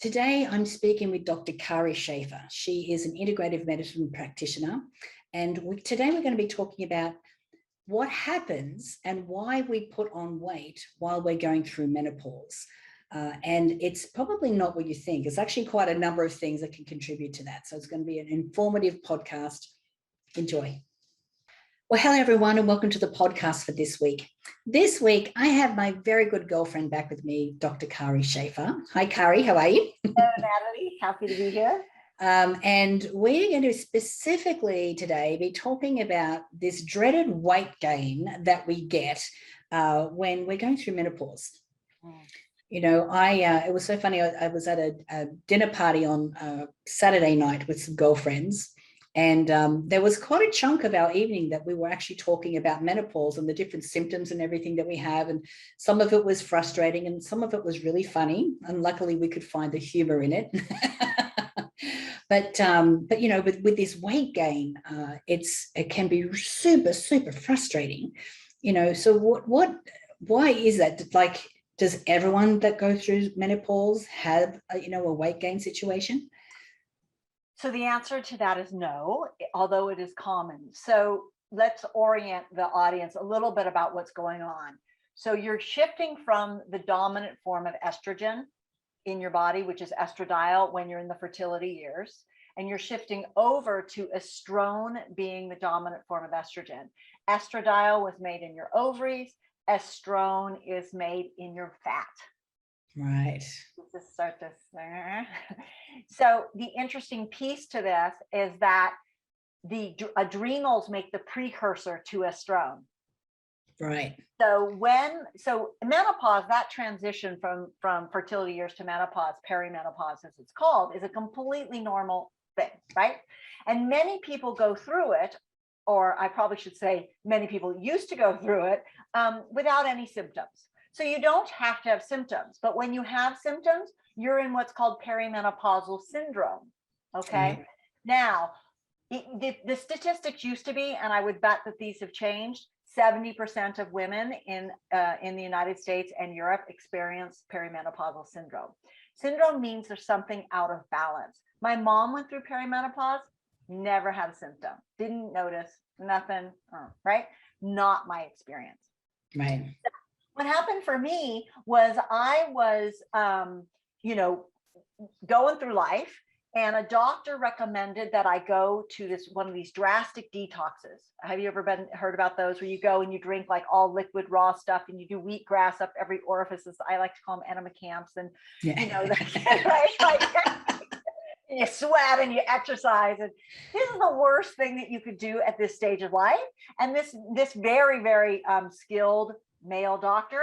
Today, I'm speaking with Dr. Cari Schaefer. She is an integrative medicine practitioner. And today we're going to be talking about what happens and why we put on weight while we're going through menopause. And it's probably not what you think. It's actually quite a number of things that can contribute to that. So it's going to be an informative podcast. Enjoy. Well, hello, everyone, and welcome to the podcast for this week. This week, I have my very good girlfriend back with me, Dr. Cari Schaefer. Hi, Cari. How are you? Hello, Natalie. Happy to be here. And we're going to specifically today be talking about this dreaded weight gain that we get when we're going through menopause. You know, it was so funny. I was at a dinner party on Saturday night with some girlfriends. And there was quite a chunk of our evening that we were actually talking about menopause and the different symptoms and everything that we have. And some of it was frustrating and some of it was really funny. And luckily we could find the humor in it. But you know, with this weight gain, it can be super, super frustrating. You know, so why is that? Like, does everyone that go through menopause have, a weight gain situation? So the answer to that is no, although it is common. So let's orient the audience a little bit about what's going on. So you're shifting from the dominant form of estrogen in your body, which is estradiol when you're in the fertility years, and you're shifting over to estrone being the dominant form of estrogen. Estradiol was made in your ovaries. Estrone is made in your fat. Right. Let's start this there. So the interesting piece to this is that the adrenals make the precursor to estrone. Right. So menopause, that transition from fertility years to menopause, perimenopause as it's called, is a completely normal thing, right? And many people go through it, or I probably should say many people used to go through it without any symptoms. So you don't have to have symptoms, but when you have symptoms, you're in what's called perimenopausal syndrome. Okay. Right. Now, the statistics used to be, and I would bet that these have changed, 70% of women in the United States and Europe experience perimenopausal syndrome. Syndrome means there's something out of balance. My mom went through perimenopause, never had a symptom, didn't notice, nothing, right? Not my experience. Right. What happened for me was I was, going through life, and a doctor recommended that I go to one of these drastic detoxes. Have you ever heard about those, where you go and you drink like all liquid raw stuff and you do wheatgrass up every orifice? I like to call them enema camps, and right? And you sweat and you exercise, and this is the worst thing that you could do at this stage of life. And this very, very skilled male doctor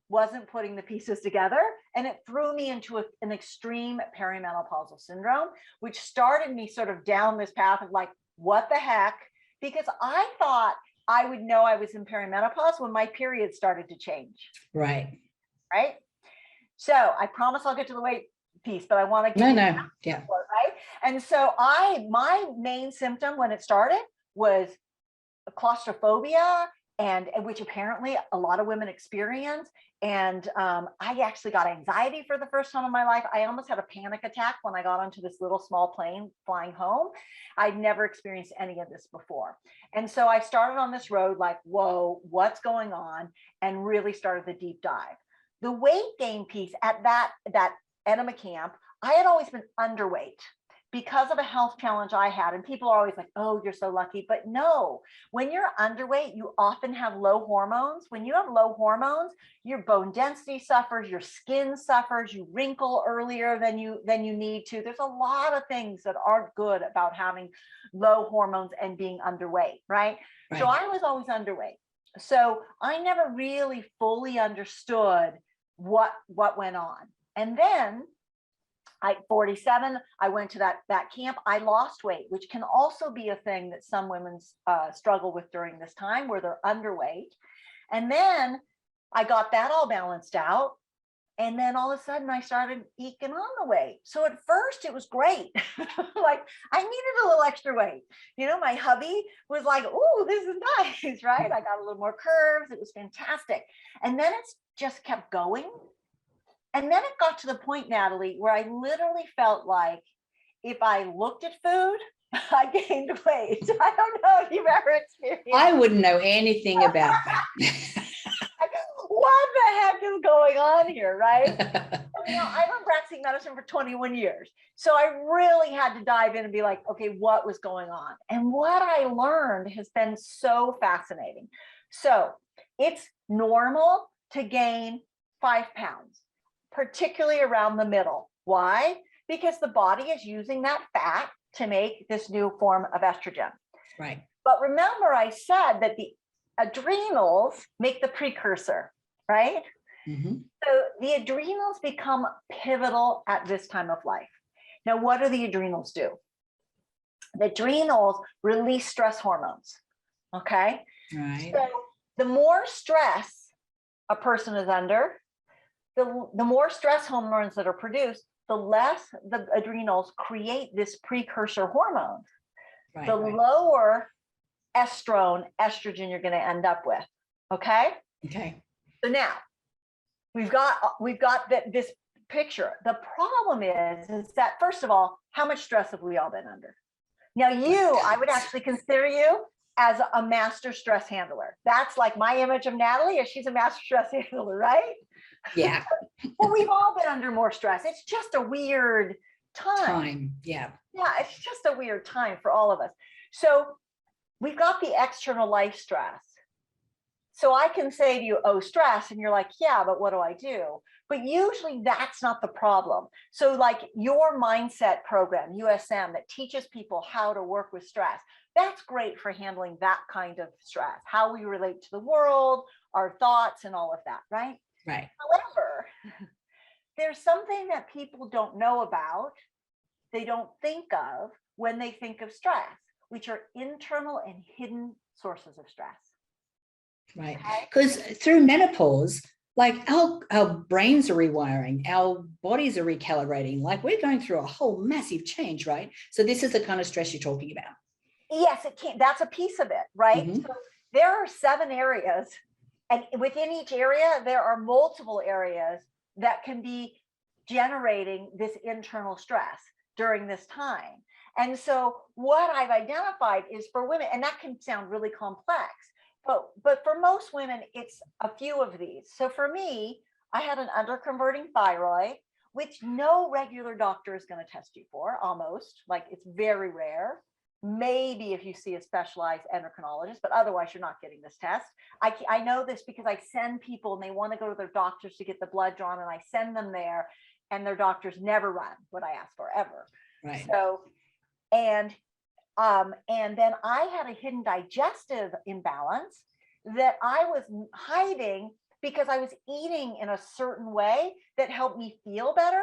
wasn't putting the pieces together, and it threw me into an extreme perimenopausal syndrome, which started me sort of down this path of like, what the heck? Because I thought I would know I was in perimenopause when my period started to change. Right. So I promise I'll get to the weight piece, but I want to give yeah. Right. And so my main symptom when it started was claustrophobia, and which apparently a lot of women experience. And I actually got anxiety for the first time in my life. I almost had a panic attack when I got onto this little small plane flying home. I'd never experienced any of this before. And so I started on this road like, whoa, what's going on? And really started the deep dive. The weight gain piece at that enema camp, I had always been underweight because of a health challenge I had. And people are always like, oh, you're so lucky. But no, when you're underweight, you often have low hormones. When you have low hormones, your bone density suffers, your skin suffers, you wrinkle earlier than you need to. There's a lot of things that aren't good about having low hormones and being underweight, right? So I was always underweight. So I never really fully understood what went on. And then at 47, I went to that camp. I lost weight, which can also be a thing that some women struggle with during this time, where they're underweight. And then I got that all balanced out. And then all of a sudden I started eking on the weight. So at first it was great. Like I needed a little extra weight. My hubby was like, oh, this is nice, right? I got a little more curves. It was fantastic. And then it's just kept going. And then it got to the point, Natalie, where I literally felt like if I looked at food, I gained weight. I don't know if you've ever experienced. I wouldn't know anything about that. What the heck is going on here, right? I've been practicing medicine for 21 years. So I really had to dive in and be like, okay, what was going on? And what I learned has been so fascinating. So it's normal to gain 5 pounds, particularly around the middle. Why? Because the body is using that fat to make this new form of estrogen. Right. But remember, I said that the adrenals make the precursor, right? Mm-hmm. So the adrenals become pivotal at this time of life. Now, what do the adrenals do? The adrenals release stress hormones, okay? Right. So the more stress a person is under, the more stress hormones that are produced, the less the adrenals create this precursor hormone. Right, the right. lower estrogen you're going to end up with. Okay. Okay. So now we've got this picture. The problem is that, first of all, how much stress have we all been under? Now, I would actually consider you as a master stress handler. That's like my image of Natalie, is she's a master stress handler, right? Yeah. Well, we've all been under more stress. It's just a weird time. Yeah. Yeah, it's just a weird time for all of us. So we've got the external life stress. So I can say to you, oh, stress. And you're like, yeah, but what do I do? But usually that's not the problem. So like your mindset program, USM, that teaches people how to work with stress, that's great for handling that kind of stress, how we relate to the world, our thoughts and all of that, right? Right. However, there's something that people don't know about, they don't think of when they think of stress, which are internal and hidden sources of stress. Right. Because through menopause, like our brains are rewiring, our bodies are recalibrating, like we're going through a whole massive change, right? So this is the kind of stress you're talking about. Yes, it can. That's a piece of it, right? Mm-hmm. So there are 7 areas, and within each area, there are multiple areas that can be generating this internal stress during this time. And so what I've identified is for women, and that can sound really complex, but for most women, it's a few of these. So for me, I had an underconverting thyroid, which no regular doctor is going to test you for, almost. Like, it's very rare. Maybe if you see a specialized endocrinologist, but otherwise you're not getting this test. I know this because I send people and they want to go to their doctors to get the blood drawn, and I send them there, and their doctors never run what I ask for, ever. Right. So, and then I had a hidden digestive imbalance that I was hiding because I was eating in a certain way that helped me feel better.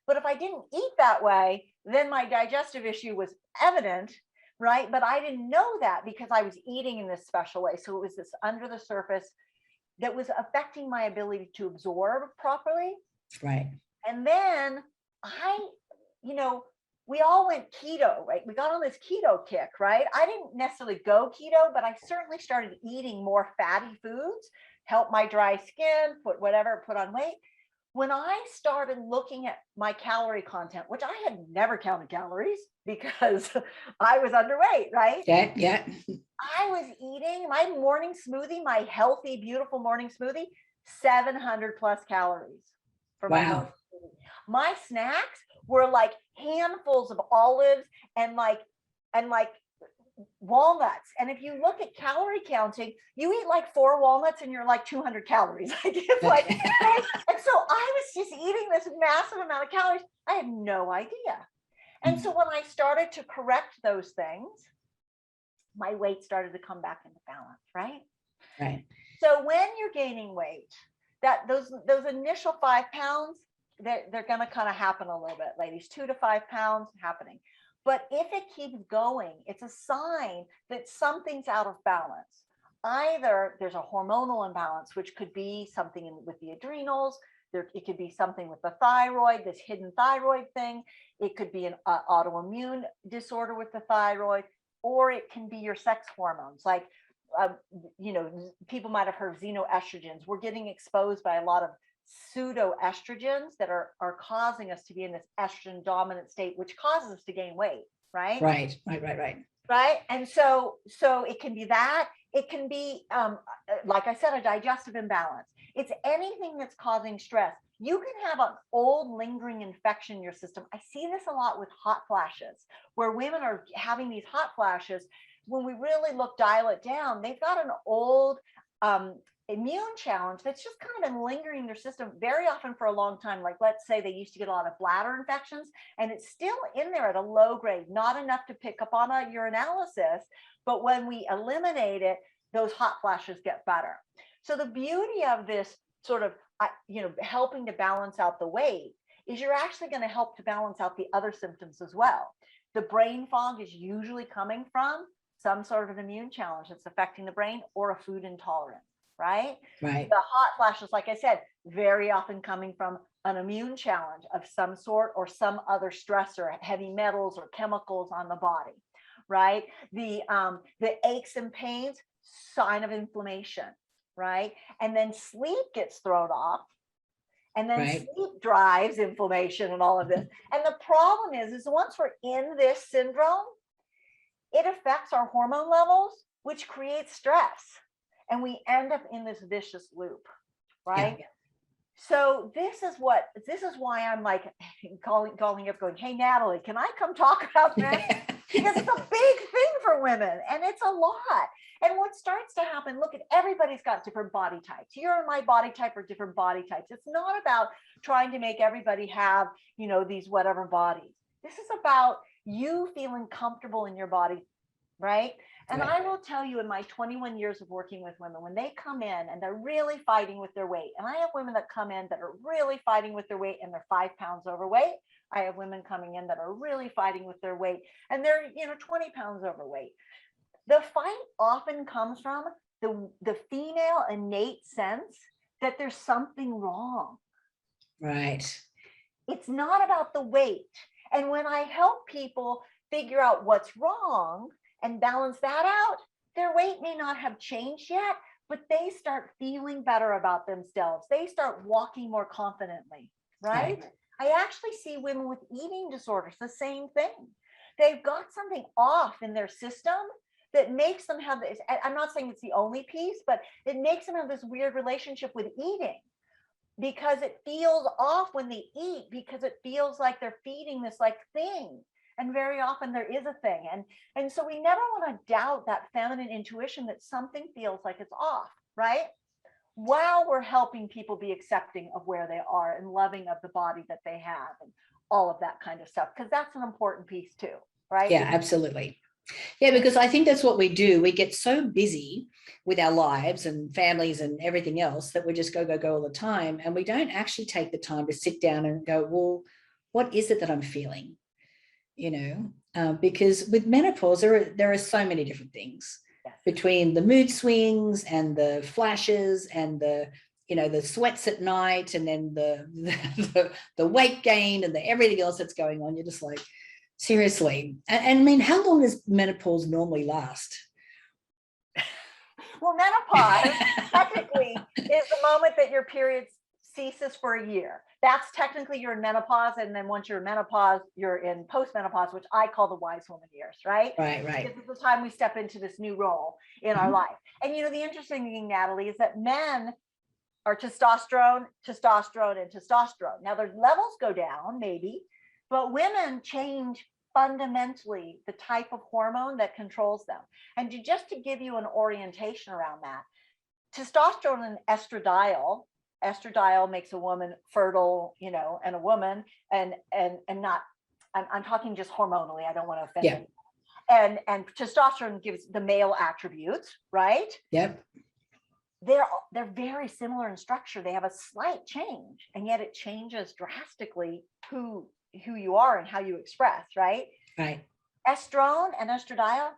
But if I didn't eat that way, then my digestive issue was evident, right? But I didn't know that because I was eating in this special way. So it was this under the surface that was affecting my ability to absorb properly. Right. And then we all went keto, right? We got on this keto kick, right? I didn't necessarily go keto, but I certainly started eating more fatty foods, help my dry skin, put on weight. When I started looking at my calorie content, which I had never counted calories because I was underweight, right? Yeah. I was eating my morning smoothie, my healthy, beautiful morning smoothie, 700 plus calories for my morning smoothie. My snacks were like handfuls of olives and like walnuts. And if you look at calorie counting, you eat like 4 walnuts and you're like 200 calories. It's like, right? And so I was just eating this massive amount of calories. I had no idea. And so when I started to correct those things, my weight started to come back into balance, right? Right. So when you're gaining weight, that those initial 5 pounds, they're going to kind of happen a little bit, ladies, 2 to 5 pounds happening. But if it keeps going, it's a sign that something's out of balance. Either there's a hormonal imbalance, which could be something with the adrenals. It could be something with the thyroid, this hidden thyroid thing. It could be an autoimmune disorder with the thyroid, or it can be your sex hormones. Like, people might have heard of xenoestrogens. We're getting exposed by a lot of pseudoestrogens that are causing us to be in this estrogen dominant state, which causes us to gain weight, right? Right. And so it can be that. It can be, like I said, a digestive imbalance. It's anything that's causing stress. You can have an old lingering infection in your system. I see this a lot with hot flashes, where women are having these hot flashes. When we really dial it down, they've got an old immune challenge that's just kind of been lingering in their system very often for a long time. Like, let's say they used to get a lot of bladder infections, and it's still in there at a low grade, not enough to pick up on a urinalysis. But when we eliminate it, those hot flashes get better. So the beauty of this sort of, helping to balance out the weight is you're actually going to help to balance out the other symptoms as well. The brain fog is usually coming from some sort of an immune challenge that's affecting the brain, or a food intolerance. Right. The hot flashes, like I said, very often coming from an immune challenge of some sort, or some other stressor, heavy metals or chemicals on the body. Right. The aches and pains, sign of inflammation. Right. And then sleep gets thrown off. And then sleep drives inflammation and all of this. And the problem is once we're in this syndrome, it affects our hormone levels, which creates stress. And we end up in this vicious loop, right? Yeah. So this is why I'm like calling up going, hey, Natalie, can I come talk about this? Because it's a big thing for women, and it's a lot. And what starts to happen, look, at everybody's got different body types. You're in my body type or different body types. It's not about trying to make everybody have, these whatever bodies. This is about you feeling comfortable in your body, right? And I will tell you, in my 21 years of working with women, when they come in and they're really fighting with their weight, and I have women that come in that are really fighting with their weight and they're 5 pounds overweight. I have women coming in that are really fighting with their weight and they're, 20 pounds overweight. The fight often comes from the female innate sense that there's something wrong. Right. It's not about the weight. And when I help people figure out what's wrong and balance that out, their weight may not have changed yet, but they start feeling better about themselves. They start walking more confidently, right? I actually see women with eating disorders, the same thing. They've got something off in their system that makes them have this. I'm not saying it's the only piece, but it makes them have this weird relationship with eating, because it feels off when they eat, because it feels like they're feeding this thing. And very often there is a thing. And so we never want to doubt that feminine intuition that something feels like it's off, right? While we're helping people be accepting of where they are and loving of the body that they have and all of that kind of stuff, because that's an important piece too, right? Yeah, absolutely. Yeah, because I think that's what we do. We get so busy with our lives and families and everything else that we just go all the time. And we don't actually take the time to sit down and go, well, what is it that I'm feeling? Because with menopause, there are so many different things. Yes. Between the mood swings and the flashes and the sweats at night, and then the weight gain and the everything else that's going on. You're just like, seriously. And I mean, how long does menopause normally last? Well, menopause technically is the moment that your period ceases for a year. That's technically you're in menopause. And then once you're in menopause, you're in postmenopause, which I call the wise woman years, right? Right. This is the time we step into this new role in our life. And the interesting thing, Natalie, is that men are testosterone. Now their levels go down maybe, but women change fundamentally the type of hormone that controls them. And just to give you an orientation around that, testosterone and estradiol makes a woman fertile, and a woman, and not, I'm talking just hormonally. I don't want to offend you. And testosterone gives the male attributes, right? Yep. They're very similar in structure. They have a slight change, and yet it changes drastically who you are and how you express, right? Right. Estrone and estradiol,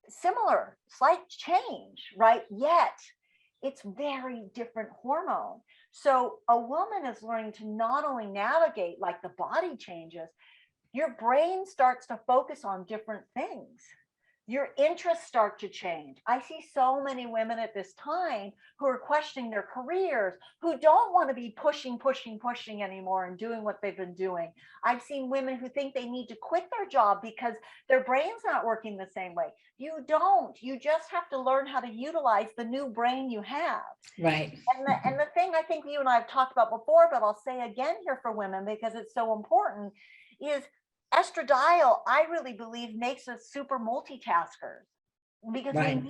similar, slight change, right? Yet it's very different hormone. So a woman is learning to not only navigate the body changes, your brain starts to focus on different things. your interests start to change. I see so many women at this time who are questioning their careers, who don't want to be pushing anymore and doing what they've been doing. I've seen women who think they need to quit their job because their brain's not working the same way. You don't. You just have to learn how to utilize the new brain you have. Right. And the thing I think you and I have talked about before, but I'll say again here for women because it's so important, is estradiol, I really believe, makes us super multitaskers because Right.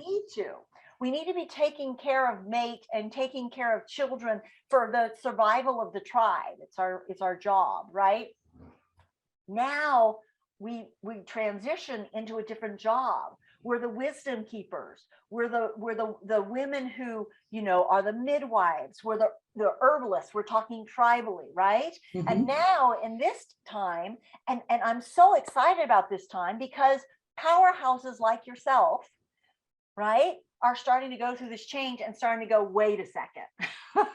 we need to be taking care of mate and taking care of children for the survival of the tribe. It's our job, right? Now we transition into a different job. We're the wisdom keepers. We're the women who, you know, are the midwives. We're the herbalists. We're talking tribally, right? Mm-hmm. And now in this time, and I'm so excited about this time because powerhouses like yourself, right, are starting to go through this change and starting to go, wait a second.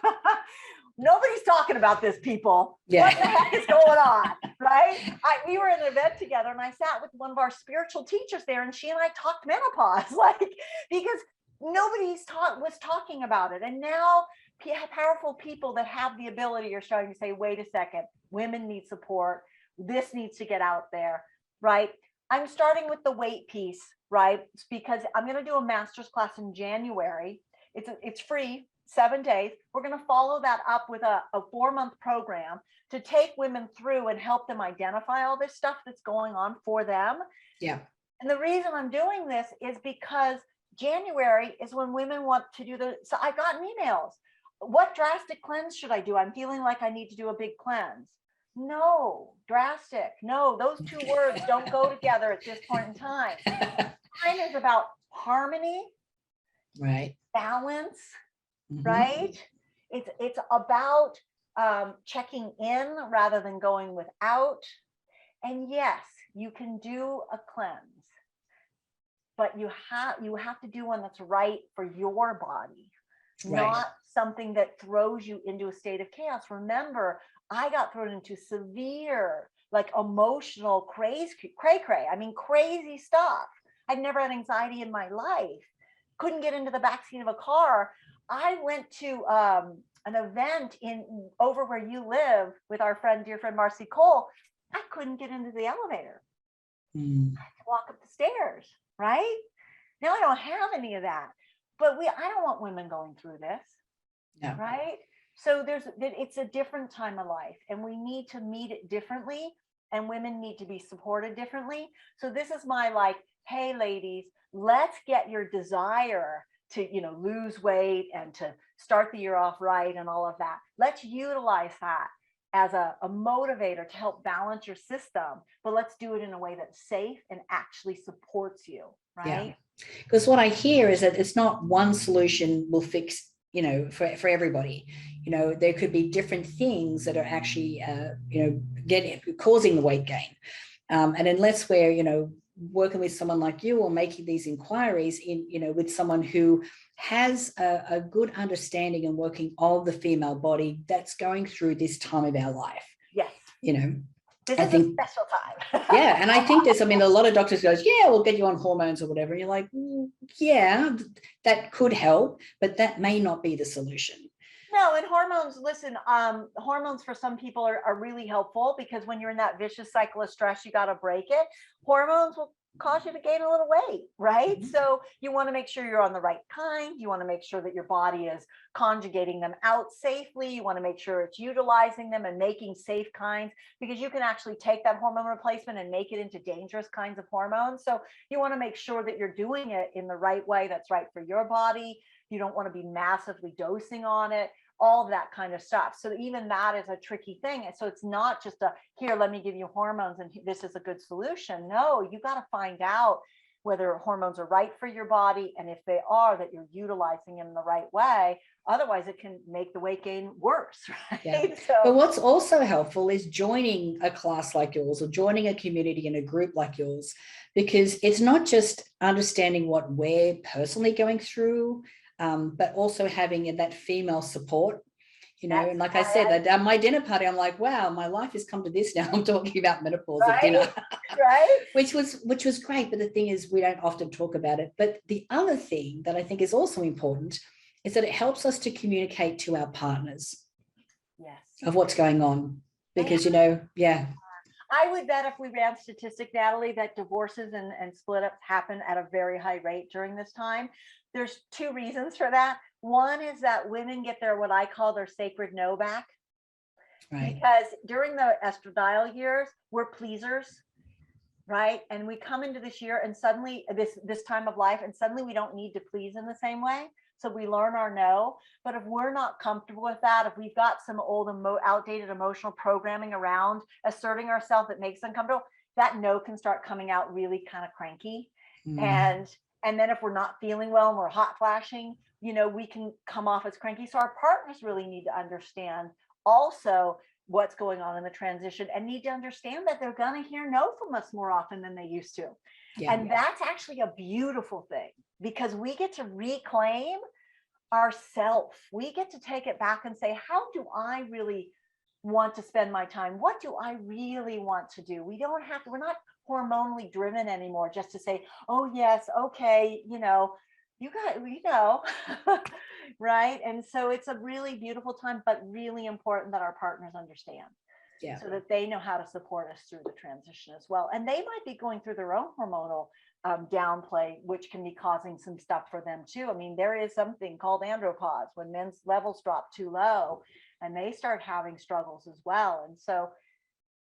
Nobody's talking about this, people. Yeah. What the heck is going on, right? We were at an event together and I sat with one of our spiritual teachers there and she and I talked menopause, like, because nobody was talking about it. And now powerful people that have the ability are starting to say, wait a second, women need support. This needs to get out there, right? I'm starting with the weight piece, right? It's because I'm going to do a master's class in January. It's free. 7 days. We're going to follow that up with a 4-month program to take women through and help them identify all this stuff that's going on for them. Yeah. And the reason I'm doing this is because January is when women want to do so I've gotten emails. What drastic cleanse should I do? I'm feeling like I need to do a big cleanse. No, drastic. No, those two words don't go together at this point in time. Time is about harmony, right, balance, right? It's about checking in rather than going without. And yes, you can do a cleanse, but you have to do one that's right for your body, not something that throws you into a state of chaos. Remember, I got thrown into severe, like, emotional cray. I mean, crazy stuff. I'd never had anxiety in my life. Couldn't get into the backseat of a car. I went to an event over where you live with our dear friend Marcy Cole. I couldn't get into the elevator. I had to walk up the stairs, right? Now I don't have any of that. But I don't want women going through this, right? So it's a different time of life and we need to meet it differently and women need to be supported differently. So this is my, like, hey, ladies, let's get your desire to, you know, lose weight and to start the year off right and all of that. Let's utilize that as a motivator to help balance your system, but let's do it in a way that's safe and actually supports you, right? Yeah. Because what I hear is that it's not one solution will fix, you know, for everybody. You know, there could be different things that are actually, you know, causing the weight gain. And unless we're, you know, working with someone like you or making these inquiries in, you know, with someone who has a good understanding and working of the female body that's going through this time of our life. Yes. You know, this is a special time. Yeah. And I think a lot of doctors goes, yeah, we'll get you on hormones or whatever. And you're like, yeah, that could help, but that may not be the solution. No, and hormones, listen, hormones for some people are really helpful because when you're in that vicious cycle of stress, you got to break it. Hormones will cause you to gain a little weight, right? So you want to make sure you're on the right kind. You want to make sure that your body is conjugating them out safely. You want to make sure it's utilizing them and making safe kinds, because you can actually take that hormone replacement and make it into dangerous kinds of hormones. So you want to make sure that you're doing it in the right way that's right for your body. You don't want to be massively dosing on it, all of that kind of stuff. So even that is a tricky thing. And so it's not just here, let me give you hormones and this is a good solution. No, you got to find out whether hormones are right for your body. And if they are, that you're utilizing them in the right way. Otherwise, it can make the weight gain worse, right? Yeah. So, but what's also helpful is joining a class like yours or joining a community and a group like yours, because it's not just understanding what we're personally going through, but also having that female support. And like I said, at my dinner party, I'm like, wow, my life has come to this now. I'm talking about menopause at dinner, right? which was great. But the thing is, we don't often talk about it. But the other thing that I think is also important is that it helps us to communicate to our partners of what's going on. Because, I would bet if we ran statistic, Natalie, that divorces and split ups happen at a very high rate during this time. There's two reasons for that. One is that women get their, what I call their sacred no back. Right. Because during the estradiol years, we're pleasers, right? And we come into this year and suddenly this time of life, and suddenly we don't need to please in the same way. So we learn our no. But if we're not comfortable with that, if we've got some old outdated emotional programming around asserting ourselves that makes us uncomfortable, that no can start coming out really kind of cranky. And then if we're not feeling well and we're hot flashing, we can come off as cranky. So our partners really need to understand also what's going on in the transition and need to understand that they're going to hear no from us more often than they used to. And that's actually a beautiful thing, because we get to reclaim ourself. We get to take it back and say, how do I really want to spend my time? What do I really want to do? We don't have to, we're not hormonally driven anymore just to say, oh yes, okay, you got, right? And so it's a really beautiful time, but really important that our partners understand. So that they know how to support us through the transition as well. And they might be going through their own hormonal downplay, which can be causing some stuff for them too. I mean, there is something called andropause, when men's levels drop too low and they start having struggles as well. And so,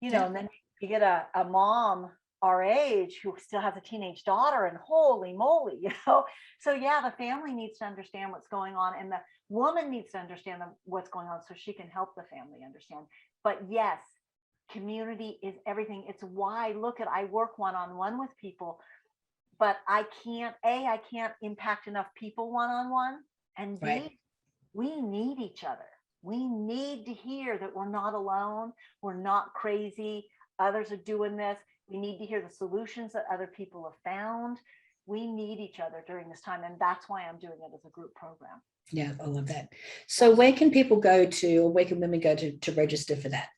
and then you get a mom our age who still has a teenage daughter, and holy moly, so the family needs to understand what's going on, and the woman needs to understand what's going on so she can help the family understand. But yes, community is everything. It's why, I work one-on-one with people, but I can't impact enough people one-on-one, and B, we need each other. We need to hear that we're not alone, we're not crazy, others are doing this. We need to hear the solutions that other people have found. We need each other during this time, and that's why I'm doing it as a group program. Yeah, I love that. So where can people go to, or where can women go to register for that?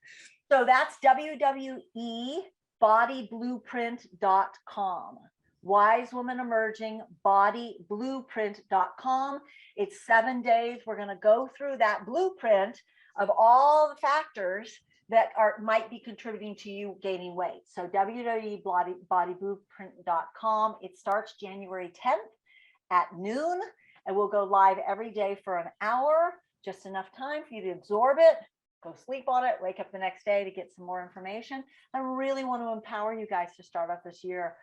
So that's www.bodyblueprint.com. Wise Woman Emerging, bodyblueprint.com. It's 7 days. We're going to go through that blueprint of all the factors that might be contributing to you gaining weight. So www.bodyblueprint.com. It starts January 10th at noon, and we'll go live every day for an hour, just enough time for you to absorb it, go sleep on it, wake up the next day to get some more information. I really want to empower you guys to start off this year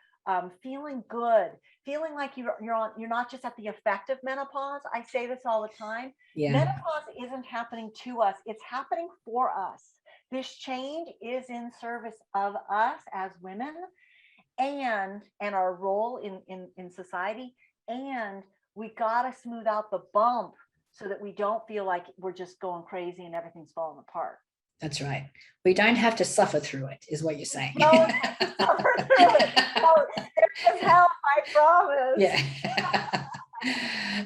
feeling good, feeling like you're not just at the effect of menopause. I say this all the time. Menopause isn't happening to us, it's happening for us. This change is in service of us as women and our role in society. And we got to smooth out the bump so that we don't feel like we're just going crazy and everything's falling apart. That's right. We don't have to suffer through it, is what you're saying. No, suffer through it. No, there is help, I promise. Yeah.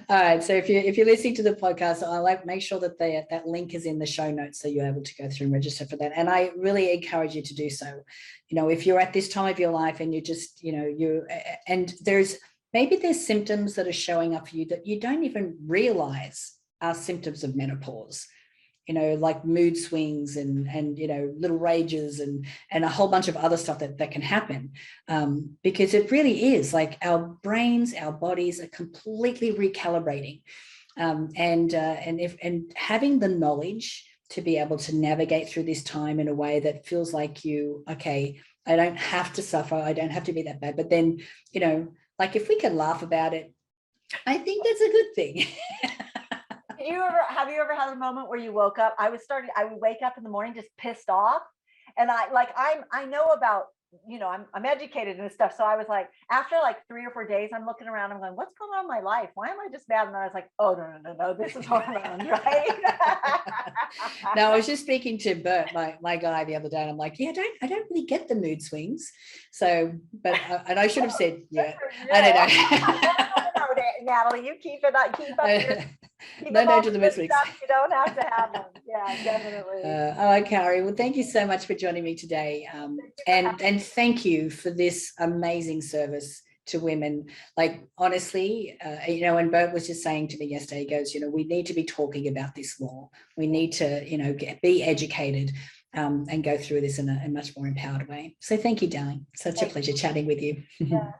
All right. So if you're listening to the podcast, I make sure that that link is in the show notes, so you're able to go through and register for that. And I really encourage you to do so. If you're at this time of your life and you just, and there's symptoms that are showing up for you that you don't even realize are symptoms of menopause. Like mood swings and little rages and a whole bunch of other stuff that can happen, because it really is like our brains, our bodies are completely recalibrating, and having the knowledge to be able to navigate through this time in a way that feels like I don't have to suffer, I don't have to be that bad. But then, like if we can laugh about it, I think that's a good thing. Have you ever had a moment where you woke up? I would wake up in the morning just pissed off, and I know about, I'm educated and stuff. So I was like, after like 3 or 4 days, I'm looking around, I'm going, what's going on in my life? Why am I just mad? And then I was like, oh no, this is hormones, right? No, I was just speaking to Bert, my guy, the other day, and I'm like, I don't really get the mood swings. So, but and I should have said, I don't know. Natalie, you keep up your No to the mood swings. You don't have to have them. Yeah, definitely. Cari, well, thank you so much for joining me today. And thank you for this amazing service to women. Like, honestly, and Bert was just saying to me yesterday, he goes, we need to be talking about this more. We need to, be educated and go through this in a much more empowered way. So thank you, darling. Such a pleasure chatting with you. Yeah,